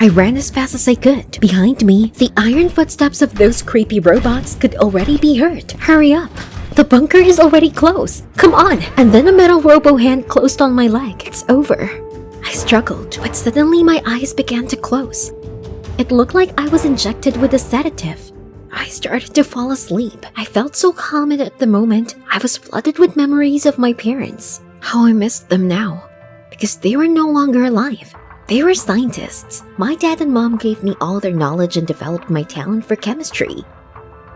I ran as fast as I could. Behind me, the iron footsteps of those creepy robots could already be heard. Hurry up! The bunker is already close. Come on! And then a metal robo hand closed on my leg. It's over. I struggled, but suddenly my eyes began to close. It looked like I was injected with a sedative. I started to fall asleep. I felt so calm, and at the moment, I was flooded with memories of my parents. How I missed them now. Because they were no longer alive. They were scientists. My dad and mom gave me all their knowledge and developed my talent for chemistry.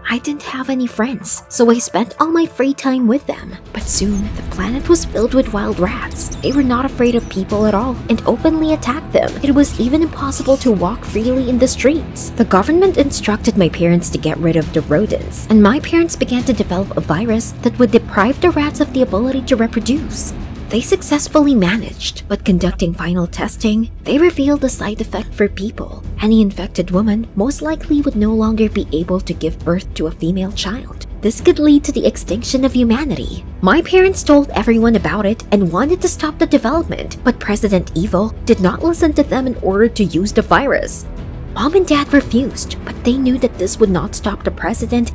I didn't have any friends, so I spent all my free time with them. But soon, the planet was filled with wild rats. They were not afraid of people at all and openly attacked them. It was even impossible to walk freely in the streets. The government instructed my parents to get rid of the rodents, and my parents began to develop a virus that would deprive the rats of the ability to reproduce. They successfully managed, but conducting final testing, they revealed a side effect for people. Any infected woman most likely would no longer be able to give birth to a female child. This could lead to the extinction of humanity. My parents told everyone about it and wanted to stop the development, but President Evil did not listen to them in order to use the virus. Mom and Dad refused, but they knew that this would not stop the president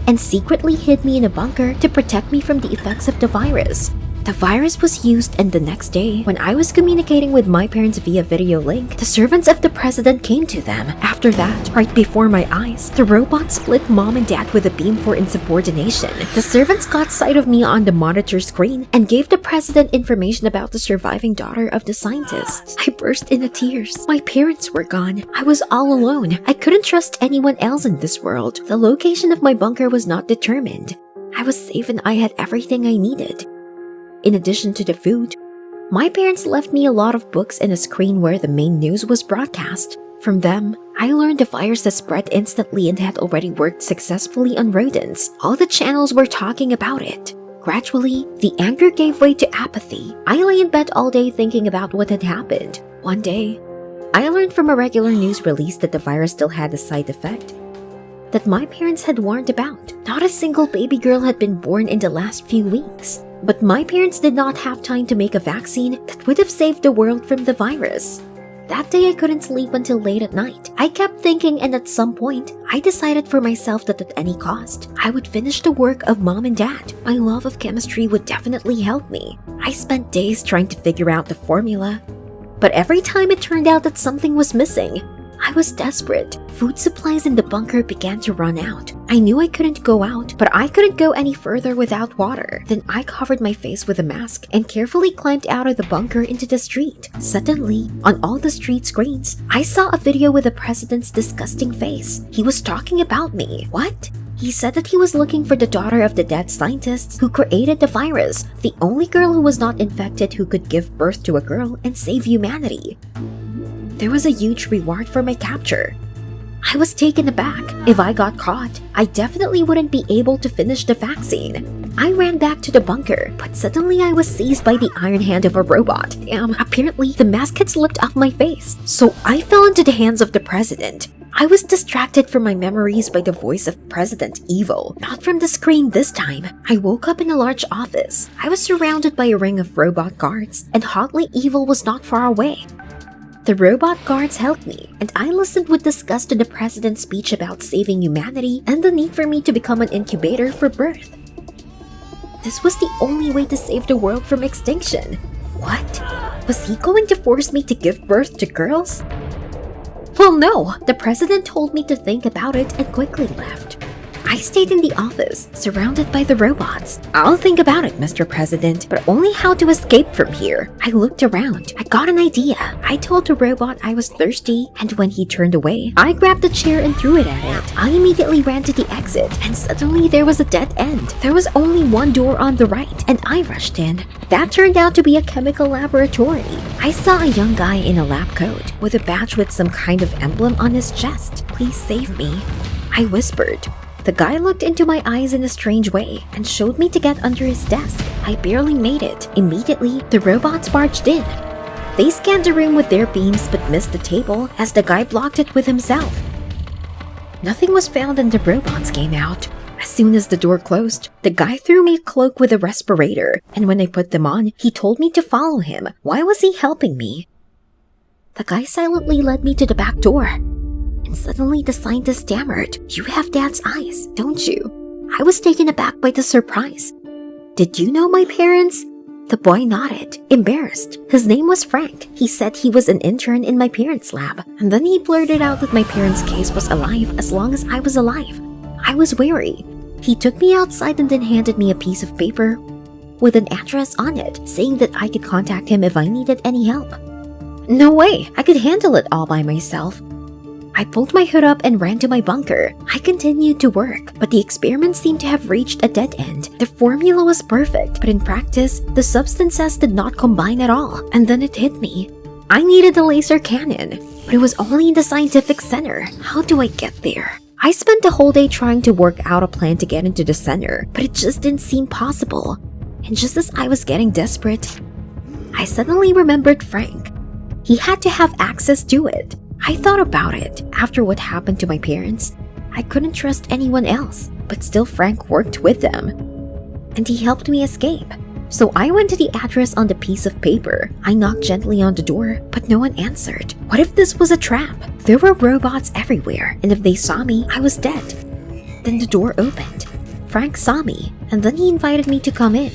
and secretly hid me in a bunker to protect me from the effects of the virus. The virus was used, and the next day, when I was communicating with my parents via video link, the servants of the president came to them. After that, right before my eyes, the robot split mom and dad with a beam for insubordination. The servants got sight of me on the monitor screen and gave the president information about the surviving daughter of the scientists. I burst into tears. My parents were gone. I was all alone. I couldn't trust anyone else in this world. The location of my bunker was not determined. I was safe and I had everything I needed. In addition to the food, my parents left me a lot of books and a screen where the main news was broadcast. From them, I learned the virus had spread instantly and had already worked successfully on rodents. All the channels were talking about it. Gradually, the anger gave way to apathy. I lay in bed all day thinking about what had happened. One day, I learned from a regular news release that the virus still had a side effect that my parents had warned about. Not a single baby girl had been born in the last few weeks. But my parents did not have time to make a vaccine that would have saved the world from the virus. That day I couldn't sleep until late at night. I kept thinking, and at some point, I decided for myself that at any cost, I would finish the work of mom and dad. My love of chemistry would definitely help me. I spent days trying to figure out the formula, but every time it turned out that something was missing. I was desperate. Food supplies in the bunker began to run out. I knew I couldn't go out, but I couldn't go any further without water. Then I covered my face with a mask and carefully climbed out of the bunker into the street. Suddenly, on all the street screens, I saw a video with the president's disgusting face. He was talking about me. What? He said that he was looking for the daughter of the dead scientists who created the virus, the only girl who was not infected who could give birth to a girl and save humanity. There was a huge reward for my capture. I was taken aback. If I got caught, I definitely wouldn't be able to finish the vaccine. I ran back to the bunker, but suddenly I was seized by the iron hand of a robot. Apparently the mask had slipped off my face, so I fell into the hands of the president. I was distracted from my memories by the voice of President Evil, not from the screen this time. I woke up in a large office. I was surrounded by a ring of robot guards, and Hotly Evil was not far away. The robot guards helped me, and I listened with disgust to the president's speech about saving humanity and the need for me to become an incubator for birth. This was the only way to save the world from extinction. What? Was he going to force me to give birth to girls? Well, no. The president told me to think about it and quickly left. I stayed in the office, surrounded by the robots. I'll think about it, Mr. President, but only how to escape from here. I looked around. I got an idea. I told the robot I was thirsty, and when he turned away, I grabbed a chair and threw it at it. I immediately ran to the exit, and suddenly there was a dead end. There was only one door on the right, and I rushed in. That turned out to be a chemical laboratory. I saw a young guy in a lab coat, with a badge with some kind of emblem on his chest. Please save me, I whispered. The guy looked into my eyes in a strange way and showed me to get under his desk. I barely made it. Immediately, the robots barged in. They scanned the room with their beams but missed the table as the guy blocked it with himself. Nothing was found and the robots came out. As soon as the door closed, the guy threw me a cloak with a respirator, and when I put them on, he told me to follow him. Why was he helping me? The guy silently led me to the back door. And suddenly the scientist stammered, "You have Dad's eyes, don't you?" I was taken aback by the surprise. "Did you know my parents?" The boy nodded, embarrassed. His name was Frank. He said he was an intern in my parents' lab. And then he blurted out that my parents' case was alive as long as I was alive. I was wary. He took me outside and then handed me a piece of paper with an address on it, saying that I could contact him if I needed any help. No way, I could handle it all by myself. I pulled my hood up and ran to my bunker. I continued to work, but the experiment seemed to have reached a dead end. The formula was perfect, but in practice, the substances did not combine at all. And then it hit me. I needed a laser cannon, but it was only in the scientific center. How do I get there? I spent the whole day trying to work out a plan to get into the center, but it just didn't seem possible. And just as I was getting desperate, I suddenly remembered Frank. He had to have access to it. I thought about it. After what happened to my parents, I couldn't trust anyone else, but still Frank worked with them. And he helped me escape. So I went to the address on the piece of paper. I knocked gently on the door, but no one answered. What if this was a trap? There were robots everywhere, and if they saw me, I was dead. Then the door opened. Frank saw me, and then he invited me to come in.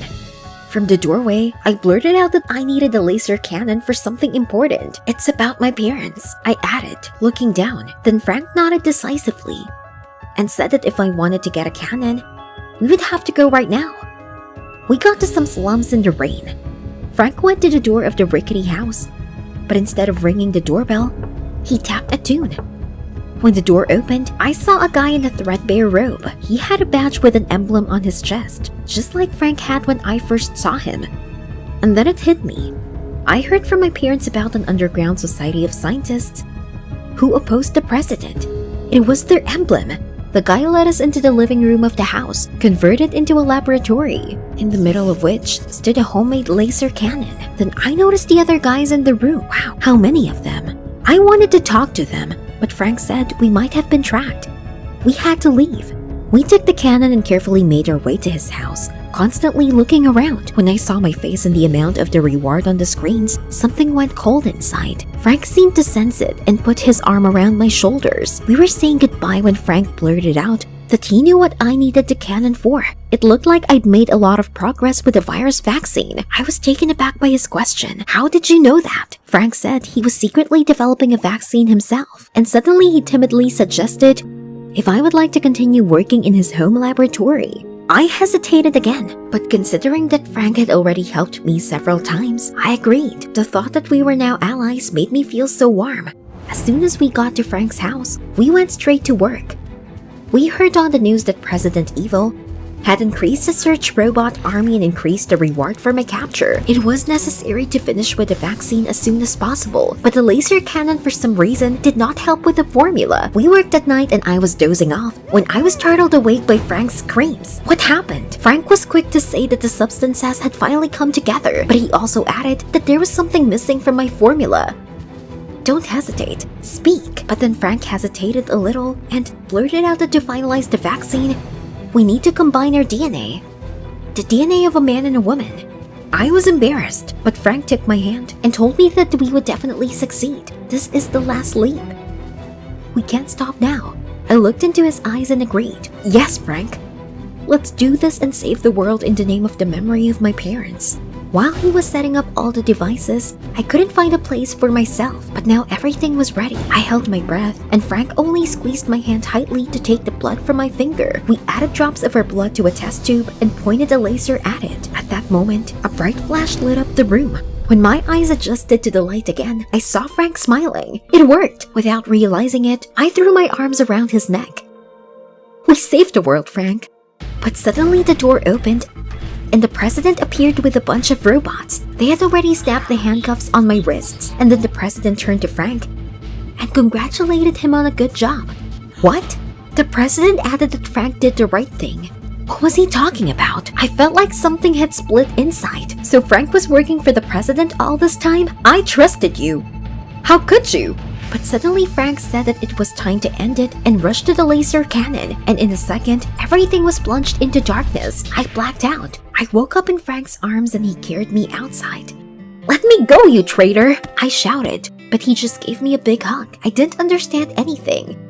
From the doorway, I blurted out that I needed a laser cannon for something important. "It's about my parents," I added, looking down. Then Frank nodded decisively and said that if I wanted to get a cannon, we would have to go right now. We got to some slums in the rain. Frank went to the door of the rickety house, but instead of ringing the doorbell, he tapped a tune. When the door opened, I saw a guy in a threadbare robe. He had a badge with an emblem on his chest, just like Frank had when I first saw him. And then it hit me. I heard from my parents about an underground society of scientists who opposed the president. It was their emblem. The guy led us into the living room of the house, converted into a laboratory, in the middle of which stood a homemade laser cannon. Then I noticed the other guys in the room. Wow, how many of them? I wanted to talk to them, but Frank said we might have been tracked. We had to leave. We took the cannon and carefully made our way to his house, constantly looking around. When I saw my face and the amount of the reward on the screens, something went cold inside. Frank seemed to sense it and put his arm around my shoulders. We were saying goodbye when Frank blurted out that he knew what I needed the cannon for. It looked like I'd made a lot of progress with the virus vaccine. I was taken aback by his question. "How did you know that?" Frank said he was secretly developing a vaccine himself, and suddenly he timidly suggested if I would like to continue working in his home laboratory. I hesitated again, but considering that Frank had already helped me several times, I agreed. The thought that we were now allies made me feel so warm. As soon as we got to Frank's house, we went straight to work. We heard on the news that President Evil had increased the search robot army and increased the reward for my capture. It was necessary to finish with the vaccine as soon as possible, but the laser cannon for some reason did not help with the formula. We worked at night and I was dozing off when I was startled awake by Frank's screams. What happened? Frank was quick to say that the substances had finally come together, but he also added that there was something missing from my formula. Don't hesitate, speak. But then Frank hesitated a little and blurted out that to finalize the vaccine, we need to combine our DNA. The DNA of a man and a woman. I was embarrassed, but Frank took my hand and told me that we would definitely succeed. This is the last leap. We can't stop now. I looked into his eyes and agreed. Yes, Frank. Let's do this and save the world in the name of the memory of my parents. While he was setting up all the devices, I couldn't find a place for myself, but now everything was ready. I held my breath, and Frank only squeezed my hand tightly to take the blood from my finger. We added drops of our blood to a test tube and pointed a laser at it. At that moment, a bright flash lit up the room. When my eyes adjusted to the light again, I saw Frank smiling. It worked! Without realizing it, I threw my arms around his neck. We saved the world, Frank. But suddenly the door opened, and the president appeared with a bunch of robots. They had already snapped the handcuffs on my wrists, and then the president turned to Frank and congratulated him on a good job. What? The president added that Frank did the right thing. What was he talking about? I felt like something had split inside. So Frank was working for the president all this time? I trusted you. How could you? But suddenly Frank said that it was time to end it and rushed to the laser cannon, and in a second, everything was plunged into darkness. I blacked out. I woke up in Frank's arms and he carried me outside. Let me go, you traitor! I shouted. but he just gave me a big hug. I didn't understand anything.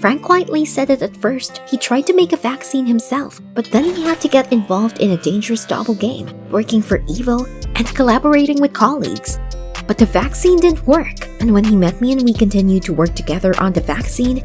Frank quietly said that at first, he tried to make a vaccine himself, but then he had to get involved in a dangerous double game, working for evil and collaborating with colleagues. But the vaccine didn't work, and when he met me and we continued to work together on the vaccine,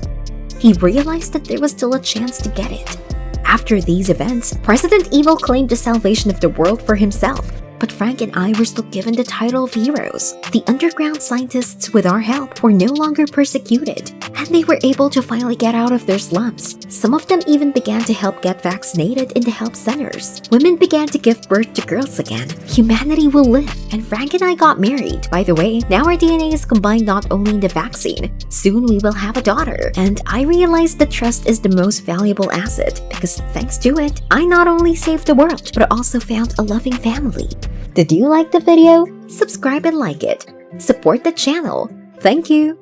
he realized that there was still a chance to get it. After these events, President Evil claimed the salvation of the world for himself, but Frank and I were still given the title of heroes. The underground scientists, with our help, were no longer persecuted, and they were able to finally get out of their slums. Some of them even began to help get vaccinated in the help centers. Women began to give birth to girls again. Humanity will live, and Frank and I got married. By the way, now our DNA is combined not only in the vaccine, soon we will have a daughter. And I realized that trust is the most valuable asset, because thanks to it, I not only saved the world, but also found a loving family. Did you like the video? Subscribe and like it. Support the channel. Thank you.